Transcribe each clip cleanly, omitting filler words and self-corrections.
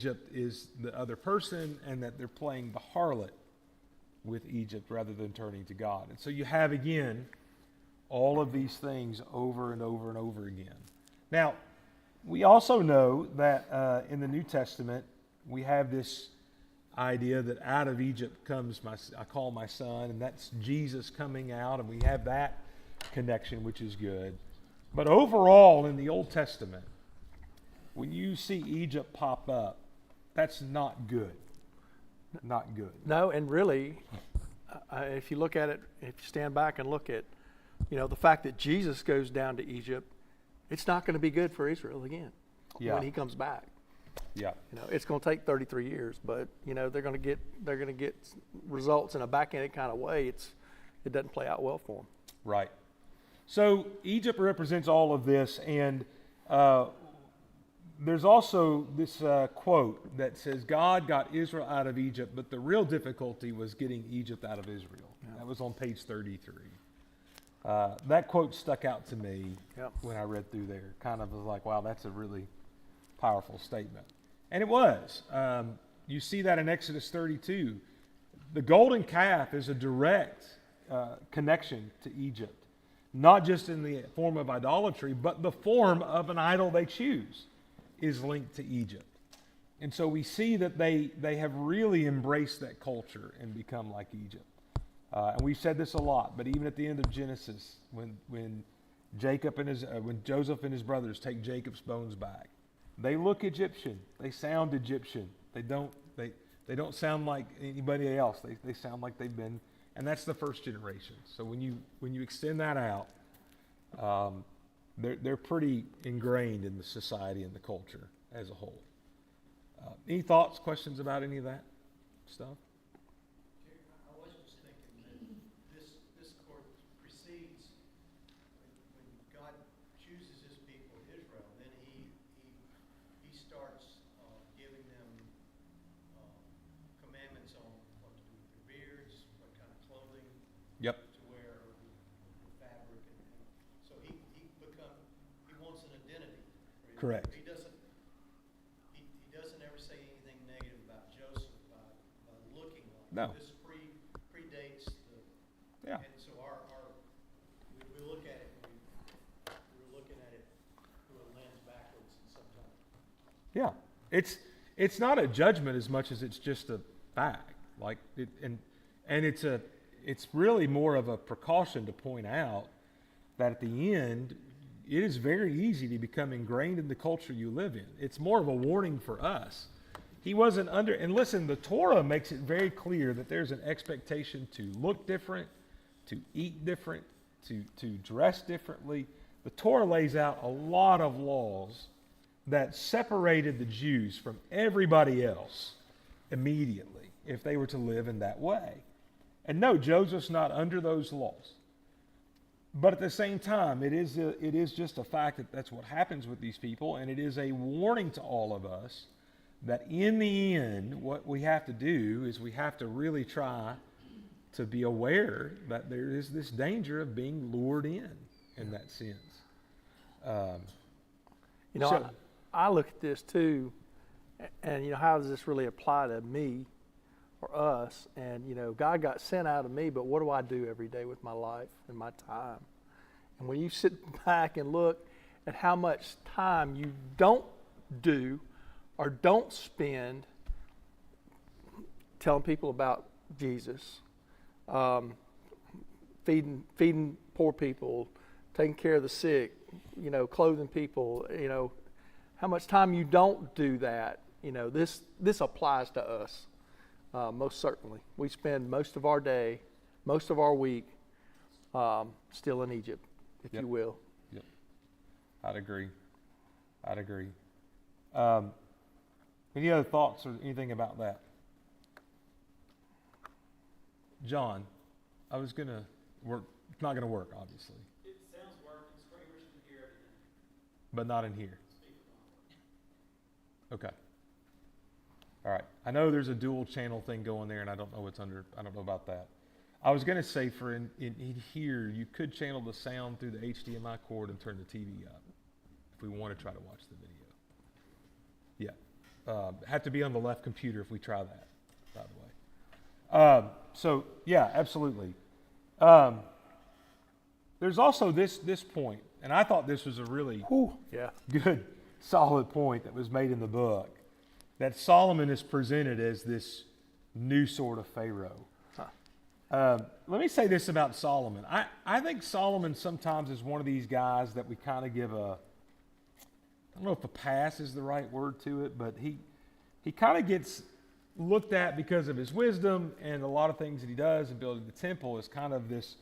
Egypt is the other person and that they're playing the harlot with Egypt rather than turning to God. And so you have, again, all of these things over and over and over again. Now, we also know that in the New Testament, we have this idea that out of Egypt comes I call my son, and that's Jesus coming out, and we have that connection, which is good. But overall, in the Old Testament, when you see Egypt pop up, that's not good. Not good. No, and really, if you look at it, if you stand back and look at, the fact that Jesus goes down to Egypt, it's not going to be good for Israel again when he comes back. Yeah. It's going to take 33 years, but they're going to get results in a backhanded kind of way. It doesn't play out well for them. Right. So Egypt represents all of this, and there's also this quote that says, God got Israel out of Egypt, but the real difficulty was getting Egypt out of Israel. Yeah. That was on page 33. That quote stuck out to me when I read through there. Kind of was like, wow, that's a really powerful statement. And it was. You see that in Exodus 32. The golden calf is a direct connection to Egypt. Not just in the form of idolatry, but the form of an idol they choose is linked to Egypt. And so we see that they have really embraced that culture and become like Egypt. And we've said this a lot, but even at the end of Genesis, when Joseph and his brothers take Jacob's bones back, they look Egyptian. They sound Egyptian. They don't sound like anybody else. They sound like they've been, and that's the first generation. So when you extend that out, they're pretty ingrained in the society and the culture as a whole. Any thoughts, questions about any of that stuff? I was just thinking that this court precedes when God chooses his people, Israel, then he starts giving them commandments on what to do with their beards, what kind of clothing Yep. to wear, the fabric, and so he wants an identity. Correct. He doesn't ever say anything negative about Joseph by looking like No. this predates the. Yeah. And so we look at it, we're looking at it through a lens backwards sometimes. Yeah, it's not a judgment as much as it's just a fact. Like it's really more of a precaution to point out that at the end, it is very easy to become ingrained in the culture you live in. It's more of a warning for us. He wasn't and listen, the Torah makes it very clear that there's an expectation to look different, to eat different, to dress differently. The Torah lays out a lot of laws that separated the Jews from everybody else immediately if they were to live in that way. And no, Joseph's not under those laws. But at the same time, it is just a fact that that's what happens with these people, and it is a warning to all of us that in the end, what we have to do is we have to really try to be aware that there is this danger of being lured in that sense. I look at this too, and how does this really apply to me or us? And God got sent out of me, but what do I do every day with my life and my time? And when you sit back and look at how much time you don't do or don't spend telling people about Jesus, feeding poor people, taking care of the sick, clothing people, how much time you don't do that, this applies to us, most certainly. We spend most of our day, most of our week, still in Egypt, if you will. Yep. I'd agree. Any other thoughts or anything about that? John, I was going to work. It's not going to work, obviously. It sounds working. Screamers can hear everything. But not in here. Okay. All right. I know there's a dual channel thing going there, and I don't know about that. I was going to say in here, you could channel the sound through the HDMI cord and turn the TV up if we want to try to watch the video. Yeah. Have to be on the left computer if we try that, by the way. So yeah, absolutely. There's also this point, and I thought this was a really Yeah. good, solid point that was made in the book, that Solomon is presented as this new sort of Pharaoh. Let me say this about Solomon. I think Solomon sometimes is one of these guys that we kind of give I don't know if a pass is the right word to it, but he kind of gets looked at because of his wisdom and a lot of things that he does in building the temple is kind of this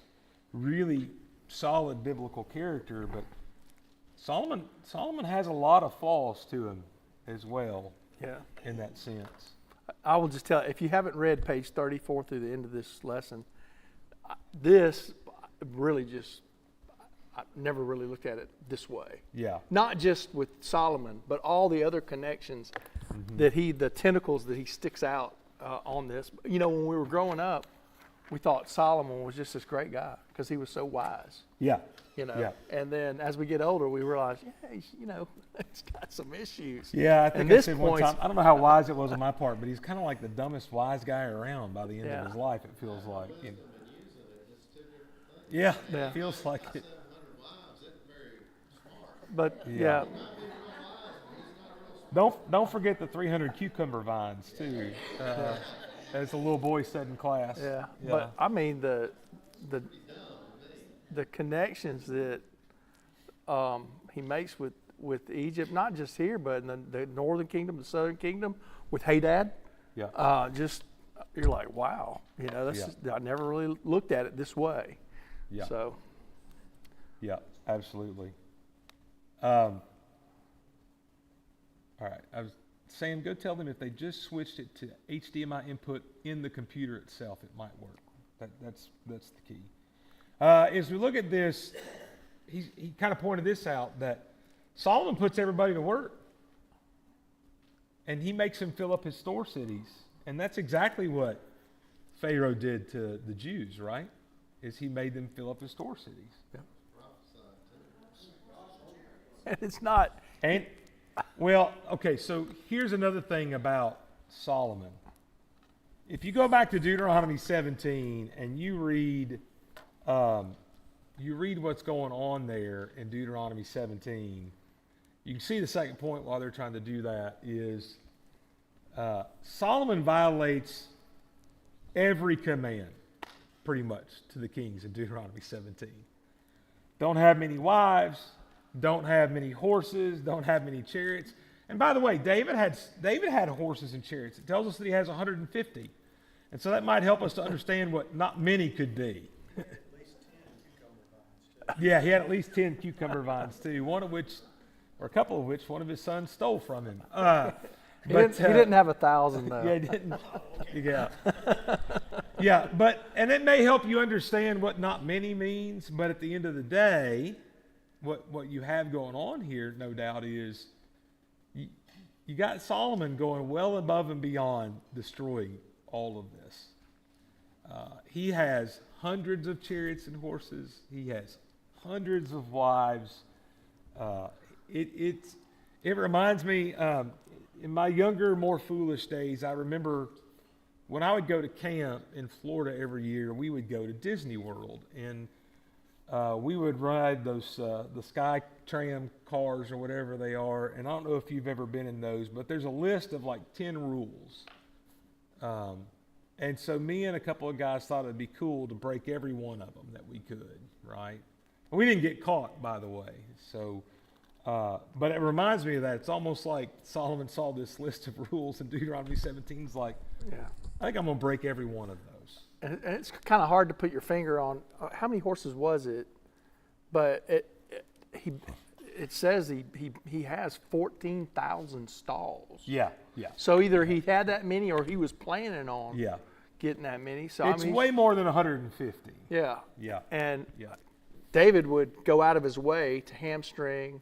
really solid biblical character. But Solomon has a lot of flaws to him as well Yeah. in that sense. I will just tell you, if you haven't read page 34 through the end of this lesson, this really just, I never really looked at it this way. Yeah. Not just with Solomon, but all the other connections that the tentacles that he sticks out on this. You know, when we were growing up, we thought Solomon was just this great guy because he was so wise. Yeah. You know, Yeah. and then as we get older, we realize, yeah, he's got some issues. Yeah, I think And I this said one point's- time, I don't know how wise it was on my part, but he's kind of like the dumbest wise guy around by the end Yeah. of his life, it feels like. Yeah, Yeah. it feels like it. But Yeah. yeah, Don't forget the 300 cucumber vines, too, as the little boy said in class. yeah. But I mean the connections that he makes with Egypt, not just here, but in the northern kingdom, the southern kingdom, with Hadad. Yeah. Just you're like, wow, that's Yeah. just, I never really looked at it this way. Yeah. So Yeah, absolutely. All right, I was saying, go tell them if they just switched it to HDMI input in the computer itself, it might work. That's the key. As we look at this, he kind of pointed this out, that Solomon puts everybody to work, and he makes them fill up his store cities, and that's exactly what Pharaoh did to the Jews, right? Is he made them fill up his store cities. and it's not. And, well, okay, so here's another thing about Solomon. If you go back to Deuteronomy 17 and you read what's going on there in Deuteronomy 17, you can see the second point while they're trying to do that is Solomon violates every command, pretty much, to the kings in Deuteronomy 17. Don't have many wives. Don't have many horses. Don't have many chariots. And by the way, David had horses and chariots. It tells us that he has 150. And so that might help us to understand what not many could be. At least 10 cucumber vines. Yeah, he had at least 10 cucumber vines too, one of which, or a couple of which, one of his sons stole from him. He didn't have 1,000 though. Yeah, he didn't. Yeah. Yeah, and it may help you understand what not many means, but at the end of the day, what you have going on here, no doubt, is you got Solomon going well above and beyond destroying all of this. He has hundreds of chariots and horses. He has hundreds of wives. It reminds me, in my younger, more foolish days, I remember when I would go to camp in Florida every year, we would go to Disney World, and we would ride those the Sky Tram cars or whatever they are. And I don't know if you've ever been in those, but there's a list of like 10 rules. And so me and a couple of guys thought it'd be cool to break every one of them that we could, right? And we didn't get caught, by the way. So, but it reminds me of that. It's almost like Solomon saw this list of rules in Deuteronomy 17. It's like, Yeah. I think I'm going to break every one of those. And it's kind of hard to put your finger on how many horses was it, but it says he has 14,000 stalls. Yeah, yeah, So either he had that many or he was planning on yeah. getting that many. So It's way more than 150. yeah. Yeah, And yeah, David would go out of his way to hamstring,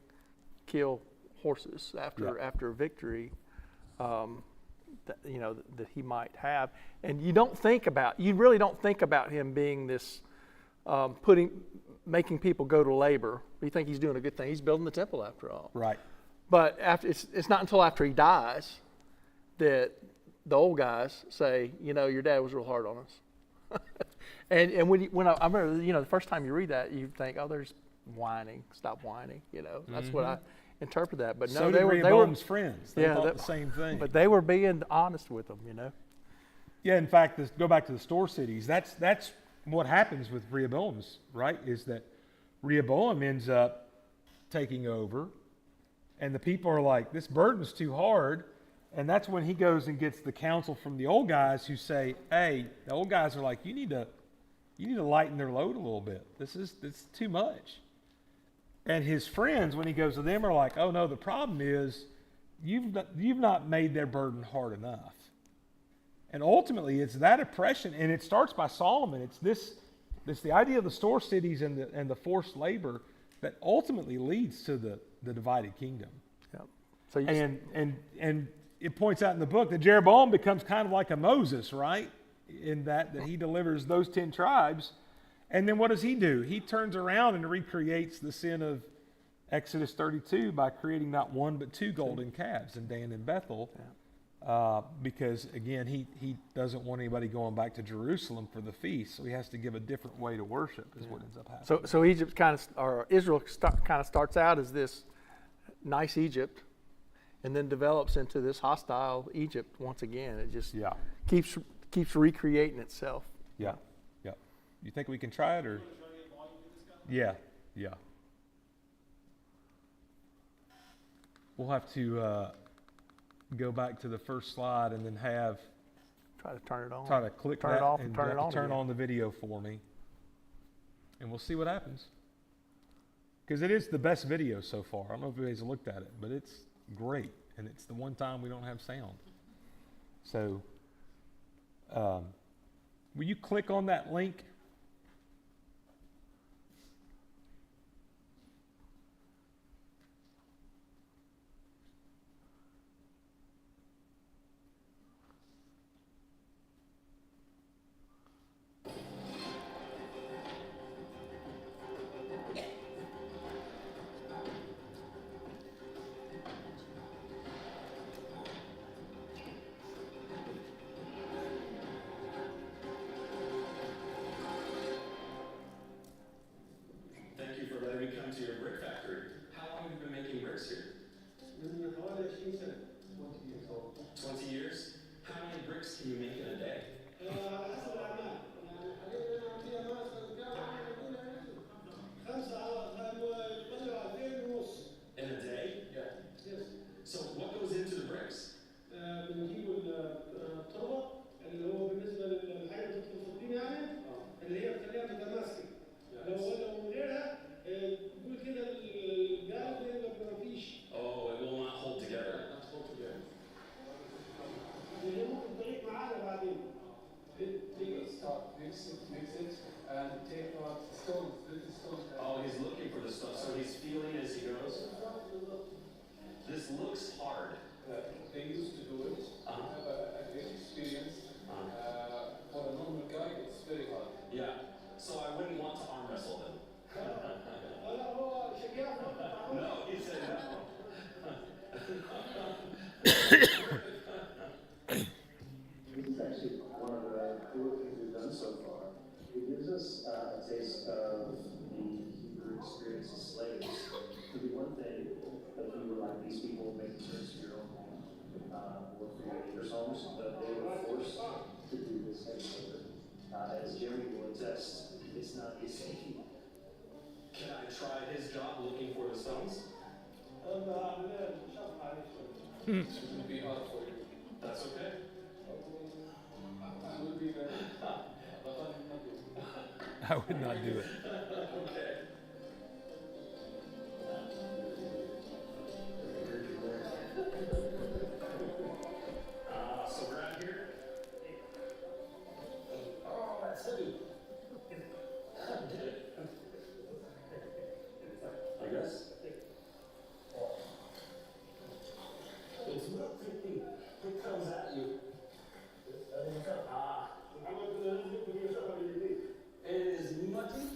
kill horses after a victory. That he might have, and you really don't think about him being this, making people go to labor. You think he's doing a good thing. He's building the temple after all. right. But it's not until after he dies that the old guys say, you know, your dad was real hard on us. and when I remember, you know, the first time you read that, you think, oh, there's whining. Stop whining. You know, that's what I interpret that. But no, So they did were Rehoboam's friends. They yeah, thought that- the same thing. But they were being honest with them, you know. Yeah, in fact, go back to the store cities. That's what happens with Rehoboam's, right? Is that Rehoboam ends up taking over, and the people are like, this burden's too hard. And that's when he goes and gets the counsel from the old guys who say, hey, the old guys are like, you need to lighten their load a little bit. This is too much. And his friends, when he goes to them, are like, oh no, the problem is you've not made their burden hard enough. And ultimately, it's that oppression, and it starts by Solomon. It's the idea of the store cities and the forced labor that ultimately leads to the divided kingdom. Yeah. So you And it points out in the book that Jeroboam becomes kind of like a Moses, right? In that he delivers those 10 tribes. And then what does he do? He turns around and recreates the sin of Exodus 32 by creating not one but 2 golden calves in Dan and Bethel. Because, again, he doesn't want anybody going back to Jerusalem for the feast. So he has to give a different way to worship is what ends up happening. So Egypt or Israel kind of starts out as this nice Egypt, and then develops into this hostile Egypt once again. It just keeps recreating itself. Yeah. You think we can try it, or? Yeah. We'll have to go back to the first slide and then Try to turn it on. try to click Turn that it off and and turn it on turn again. on the video for me, and we'll see what happens. Because it is the best video so far. I don't know if anybody's looked at it, but it's great, and it's the one time we don't have sound. So, will you click on that link? Thank you for letting me come to your brick factory. How long have you been making bricks here? 20 years? How many bricks can you make in a day? In a day? Yeah. So what goes into the bricks? بنجيب التربه اللي هو بالنسبه للحاجه اللي بتدخل في الطين يعني اللي هي بتخليها متماسكه لو من غيرها بيقول كده الجو يبقى ما فيش Oh, it will not hold together. اللي هي ممكن تغيب معانا بعدين Mix it and take out stones, little stones. Oh, he's looking for the stuff, so he's feeling as he goes. This looks hard. They used to do it. I have a great experience. For a normal guy, it's very hard. Yeah. So I wouldn't want to arm wrestle him. لا هو شجاع No, he said no. This is actually one of the cool things we've done so far. It gives us a taste of the Hebrew experience as slaves. It could be one thing if you were like these people making bricks for your own home or for your neighbors' homes, but they were forced to do this heavy labor. As Jeremy will attest, it's not easy. Can I try his job looking for the stones? It will be hard for you. That's okay. I will be very but I will not do it. I would not do it. Okay. So we're out here. Oh, that's heavy. I guess. It's nothing. It comes at you. It is muddy.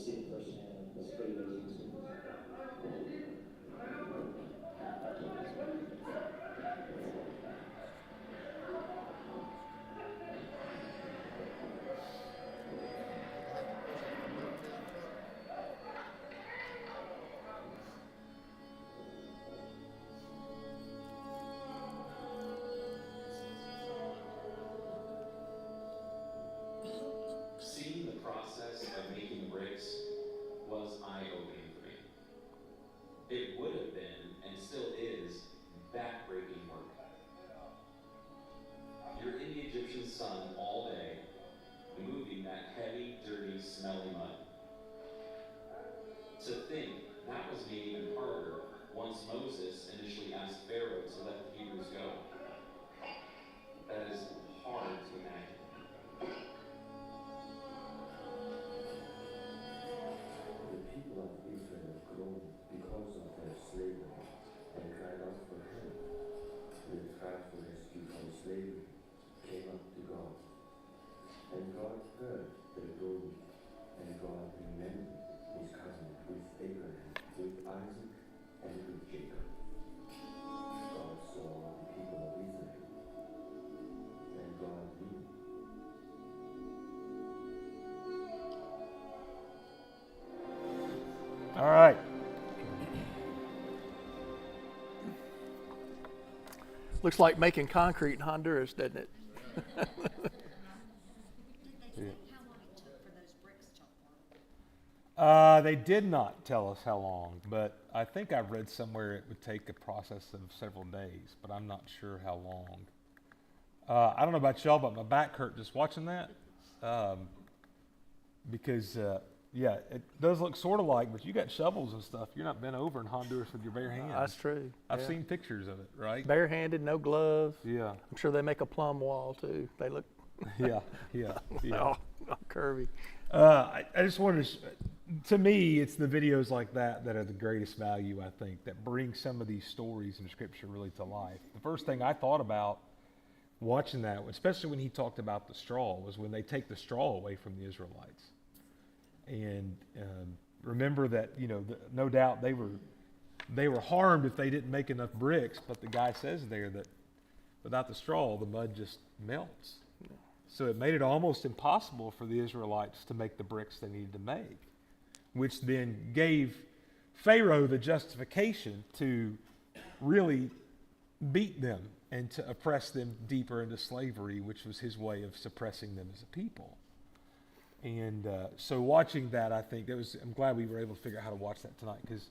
see it firsthand. It's a pretty amazing experience. Seeing the process of making bricks was eye-opening for me. It would have been, and still is, back-breaking work. You're in the Egyptian sun all day, moving that heavy, dirty, smelly mud. To think that was made even harder once Moses initially asked Pharaoh to let the Hebrews go. That is hard to imagine. The people of Israel groaned because of their slavery and cried out for help. Their cry for rescue from slavery came up to God. And God heard their groaning, and God remembered his covenant with Abraham, with Isaac, and with Jacob. God saw the people of Israel, and God knew. All right. Looks like making concrete in Honduras, doesn't it? Did they say how long it took for those bricks to form? They did not tell us how long, but I think I've read somewhere it would take a process of several days, but I'm not sure how long. I don't know about y'all, but my back hurt just watching that. Because, yeah, it does look sort of like, but you got shovels and stuff. You're not bent over in Honduras with your bare hands. That's true. I've yeah. seen pictures of it, right? Barehanded, no gloves. Yeah, I'm sure they make a plumb wall too. They look yeah. all curvy. I just wanted to me, it's the videos like that that are the greatest value, I think, that bring some of these stories in Scripture really to life. The first thing I thought about watching that, especially when he talked about the straw, was when they take the straw away from the Israelites. And remember that, you know, no doubt they were harmed if they didn't make enough bricks, but the guy says there that without the straw, the mud just melts. So it made it almost impossible for the Israelites to make the bricks they needed to make, which then gave Pharaoh the justification to really beat them and to oppress them deeper into slavery, which was his way of suppressing them as a people. And so watching that, I think, I'm glad we were able to figure out how to watch that tonight, because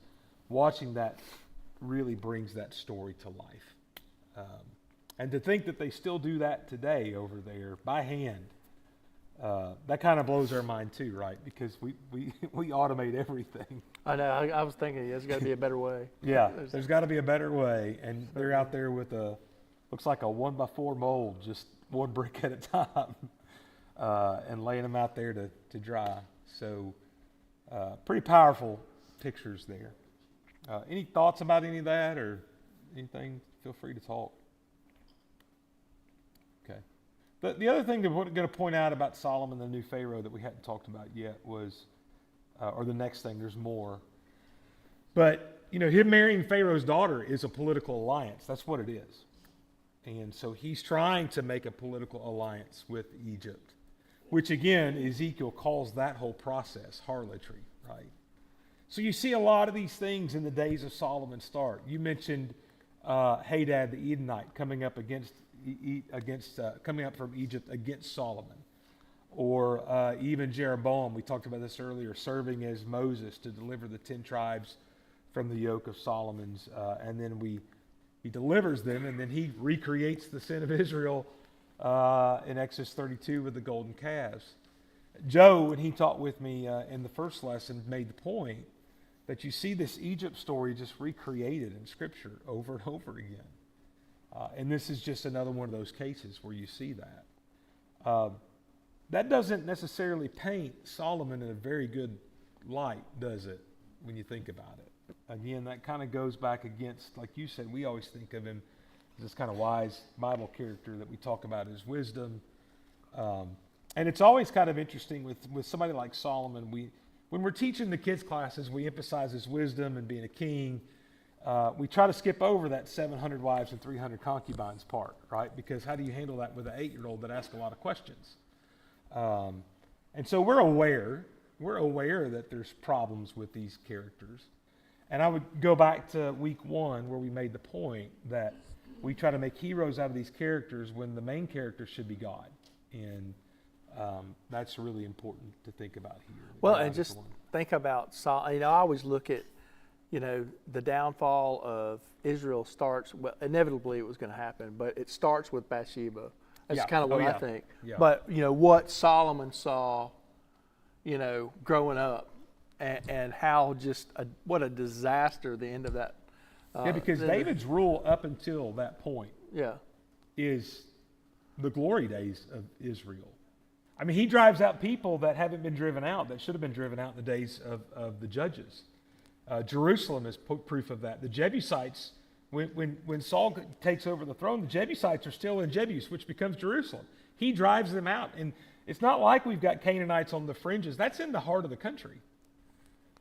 watching that really brings that story to life. And to think that they still do that today over there by hand, that kind of blows our mind too, right? Because we automate everything. I know. I was thinking there's got to be a better way. Yeah, there's got to be a better way. And they're out there with looks like a 1x4 mold, just one brick at a time, and laying them out there to dry. So pretty powerful pictures there. Any thoughts about any of that or anything? Feel free to talk. Okay. The other thing that we're going to point out about Solomon, the new Pharaoh, that we hadn't talked about yet was, or the next thing, there's more. But, you know, him marrying Pharaoh's daughter is a political alliance. That's what it is. And so he's trying to make a political alliance with Egypt, which again, Ezekiel calls that whole process harlotry, right? So you see a lot of these things in the days of Solomon start. You mentioned Hadad the Edomite coming up coming up from Egypt against Solomon, or even Jeroboam. We talked about this earlier, serving as Moses to deliver the 10 tribes from the yoke of Solomon's, and then he delivers them, and then he recreates the sin of Israel in Exodus 32 with the golden calves. Joe, when he taught with me in the first lesson, made the point that you see this Egypt story just recreated in Scripture over and over again. And this is just another one of those cases where you see that. That doesn't necessarily paint Solomon in a very good light, does it, when you think about it? Again, that kind of goes back against, like you said, we always think of him as this kind of wise Bible character that we talk about as wisdom. And it's always kind of interesting with somebody like Solomon. when we're teaching the kids classes, we emphasize his wisdom and being a king. We try to skip over that 700 wives and 300 concubines part, right? Because how do you handle that with an 8-year-old that asks a lot of questions? And so we're aware that there's problems with these characters. And I would go back to week 1 where we made the point that we try to make heroes out of these characters when the main character should be God. And that's really important to think about here. Well, God and is just the one. think about Saul. I always look at, the downfall of Israel starts, well, inevitably it was going to happen, but it starts with Bathsheba. That's Yeah. kind of what Oh, I yeah. think. Yeah. But, what Solomon saw, growing up, and how what a disaster the end of that. Yeah, because David's rule up until that point Yeah. is the glory days of Israel. I mean, he drives out people that haven't been driven out, that should have been driven out in the days of the judges. Jerusalem is proof of that. The Jebusites, when Saul takes over the throne, the Jebusites are still in Jebus, which becomes Jerusalem. He drives them out. And it's not like we've got Canaanites on the fringes. That's in the heart of the country.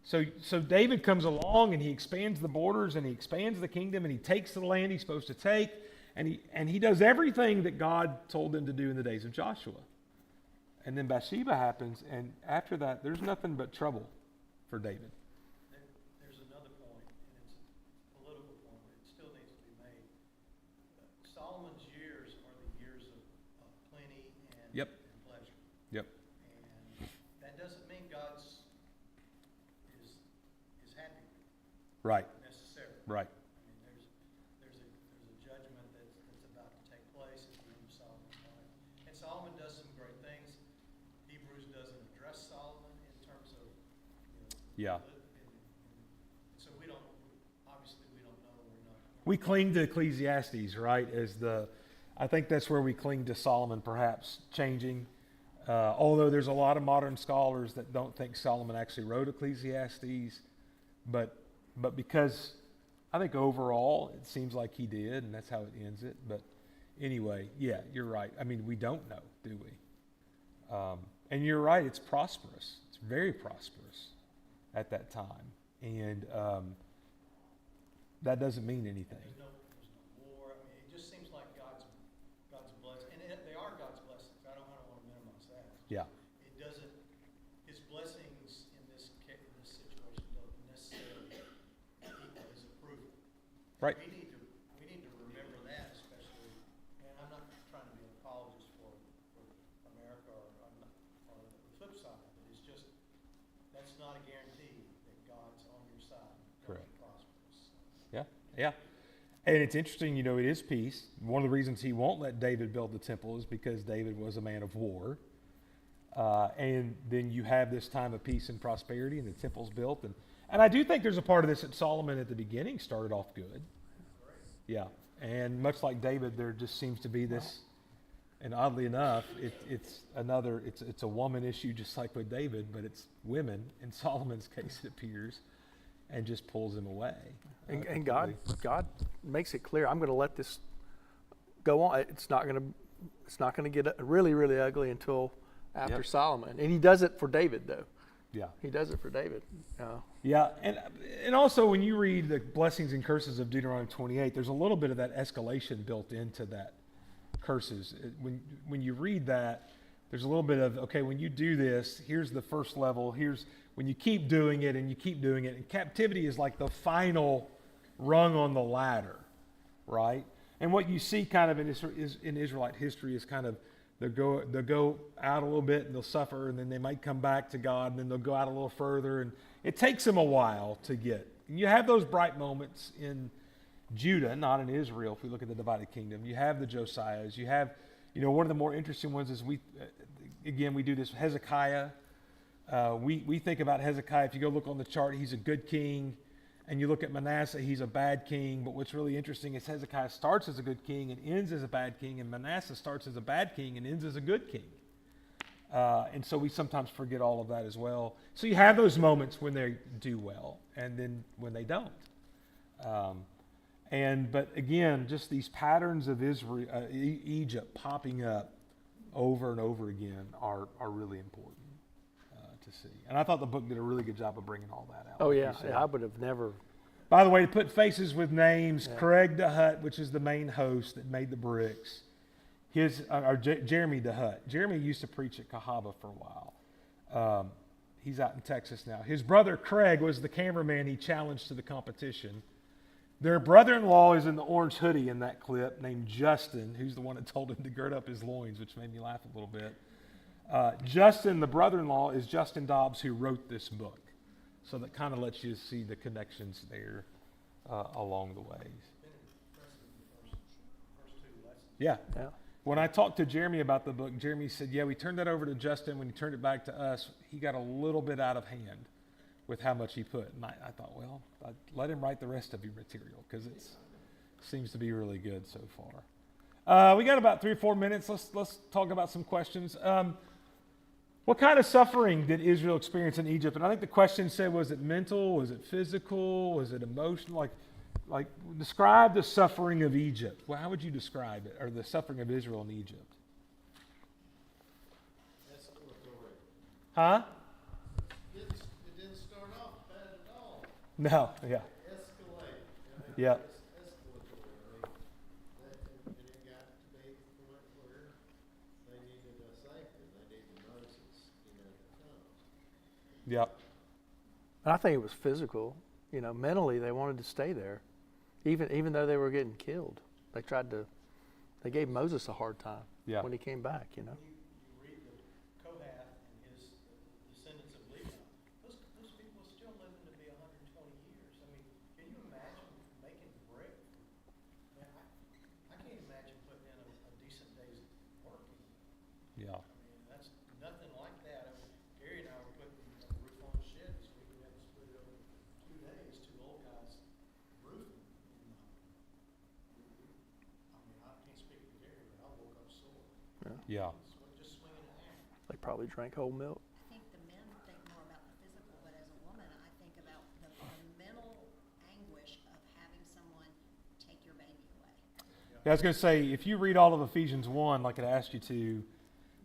So David comes along and he expands the borders and he expands the kingdom and he takes the land he's supposed to take, and he does everything that God told him to do in the days of Joshua. And then Bathsheba happens, and after that, there's nothing but trouble for David. There's another point, and it's a political point, but it still needs to be made. Solomon's years are the years of plenty and, Yep. and pleasure. Yep. And that doesn't mean God's is happy Right. necessarily. Right. I mean, there's a judgment that's about to take place at the end of Solomon's life. And Solomon does some great things. Hebrews doesn't address Solomon in terms of, Yeah. so obviously we don't know, we're not. We cling to Ecclesiastes, right? I think that's where we cling to Solomon, perhaps changing. Although there's a lot of modern scholars that don't think Solomon actually wrote Ecclesiastes, but because I think overall it seems like he did, and that's how it ends it. But anyway, yeah, you're right. I mean, we don't know, do we? And you're right. It's prosperous. It's very prosperous at that time, and that doesn't mean anything. There's no war. I mean, it just seems like God's blessing, and they are God's blessings. I don't want to minimize that. Yeah. It doesn't. His blessings in this situation don't necessarily equal his approval. Right. We need to remember that, especially. And I'm not trying to be an apologist for America or the flip side, but it's just that's not a guarantee that God's on your side. Correct. Prosperous. Yeah, yeah. And it's interesting, it is peace. One of the reasons he won't let David build the temple is because David was a man of war. And then you have this time of peace and prosperity, and the temple's built. And I do think there's a part of this that Solomon at the beginning started off good. Yeah. And much like David, there just seems to be this, and oddly enough, it's a woman issue just like with David, but it's women, in Solomon's case it appears, and just pulls him away. And God makes it clear, I'm going to let this go on. It's not going to get really, really ugly until after Yep. Solomon. And he does it for David, though. Yeah. He does it for David. Yeah, and also when you read the blessings and curses of Deuteronomy 28, there's a little bit of that escalation built into that curses. When you read that, there's a little bit of, okay, when you do this, here's the first level, here's when you keep doing it and you keep doing it, and captivity is like the final rung on the ladder, right? And what you see kind of in Israelite history is kind of they'll go out a little bit and they'll suffer, and then they might come back to God, and then they'll go out a little further, and it takes them a while to get. And you have those bright moments in Judah, not in Israel. If we look at the divided kingdom, you have the Josiahs. You have, one of the more interesting ones is we do this Hezekiah. We think about Hezekiah. If you go look on the chart, he's a good king. And you look at Manasseh, he's a bad king. But what's really interesting is Hezekiah starts as a good king and ends as a bad king. And Manasseh starts as a bad king and ends as a good king. And so we sometimes forget all of that as well. So you have those moments when they do well and then when they don't. But again, just these patterns of Egypt popping up over and over again are really important to to see. And I thought the book did a really good job of bringing all that out. Oh like you yeah, said. I would have never. By the way, to put faces with names, Yeah. Craig DeHutt, which is the main host that made the bricks, Jeremy DeHutt. Jeremy used to preach at Cahaba for a while. He's out in Texas now. His brother Craig was the cameraman he challenged to the competition. Their brother-in-law is in the orange hoodie in that clip, named Justin, who's the one that told him to gird up his loins, which made me laugh a little bit. Justin, the brother-in-law, is Justin Dobbs, who wrote this book. So that kind of lets you see the connections there along the ways. Yeah. Yeah. When I talked to Jeremy about the book, Jeremy said, yeah, we turned that over to Justin. When he turned it back to us, he got a little bit out of hand with how much he put. And I thought, well, I'd let him write the rest of your material because it seems to be really good so far. We got about 3 or 4 minutes. Let's talk about some questions. What kind of suffering did Israel experience in Egypt? And I think the question said, was it mental? Was it physical? Was it emotional? Like describe the suffering of Egypt. Well, how would you describe it, or the suffering of Israel in Egypt? Huh? It didn't start off bad at all. No, yeah. Escalate. Yeah. Escalatory. And it got to be the point where they needed a Savior. They needed Moses, to come. Yep. And I think it was physical. Mentally they wanted to stay there, even though they were getting killed. They gave Moses a hard time Yeah. when he came back. You read the Kohath and his descendants of Levi. Those people are still living to be 120 years. I mean, can you imagine making brick? Man, I can't imagine putting in a decent day's work. Yeah. I mean, that's nothing like that. I mean, Gary and I were putting a roof on the shed this week. We had to split it over 2 days, 2 old guys roofing. I mean, I can't speak for Gary, but I woke up sore. Yeah. Just swinging a hammer. They probably drank whole milk. I think the men think more about the physical, but as a woman, I think about the mental anguish of having someone take your baby away. I was going to say, if you read all of Ephesians 1, like it asked you to,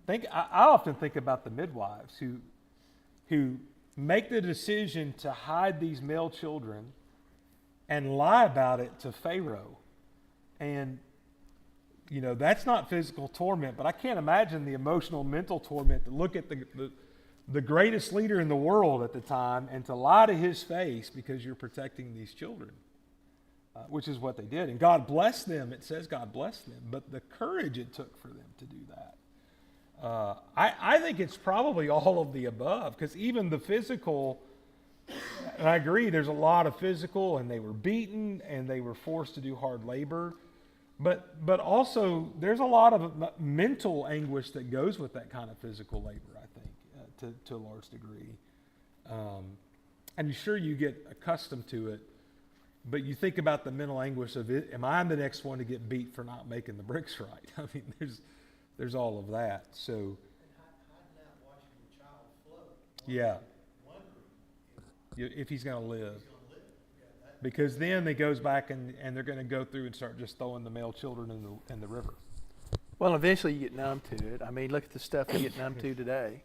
I often think about the midwives who make the decision to hide these male children and lie about it to Pharaoh. And, that's not physical torment, but I can't imagine the emotional, mental torment to look at the greatest leader in the world at the time and to lie to his face because you're protecting these children. Which is what they did. And God blessed them. It says God blessed them. But the courage it took for them to do that. I think it's probably all of the above, because even the physical, and I agree, there's a lot of physical, and they were beaten, and they were forced to do hard labor. But also, there's a lot of mental anguish that goes with that kind of physical labor, I think, to a large degree. And sure, you get accustomed to it. But you think about the mental anguish of it. Am I the next one to get beat for not making the bricks right? I mean, there's all of that. So, And hiding out watching the child float. yeah, Wondering if he's going to live. if he's going to live. Yeah, that, Because then it goes back and they're going to go through and start just throwing the male children in the river. Well, eventually you get numb to it. I mean, look at the stuff you get numb to today,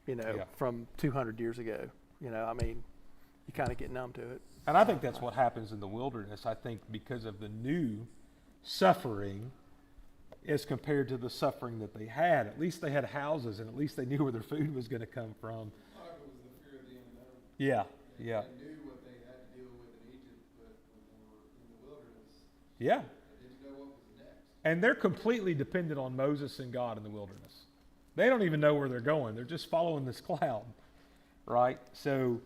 Yeah. from 200 years ago. I mean, you kind of get numb to it. And I think that's what happens in the wilderness. I think because of the new suffering as compared to the suffering that they had. At least they had houses, and at least they knew where their food was going to come from. Part of it was the fear of the unknown. Yeah, yeah, They knew what they had to deal with in Egypt, but when they were in the wilderness, yeah. they didn't know what was next. And they're completely dependent on Moses and God in the wilderness. They don't even know where they're going. They're just following this cloud, right? So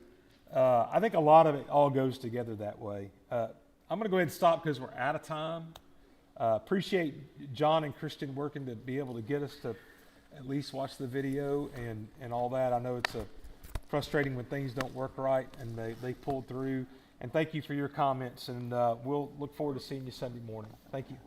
I think a lot of it all goes together that way. I'm going to go ahead and stop because we're out of time. Appreciate John and Christian working to be able to get us to at least watch the video and all that. I know it's frustrating when things don't work right, and they pulled through. And thank you for your comments, and we'll look forward to seeing you Sunday morning. Thank you.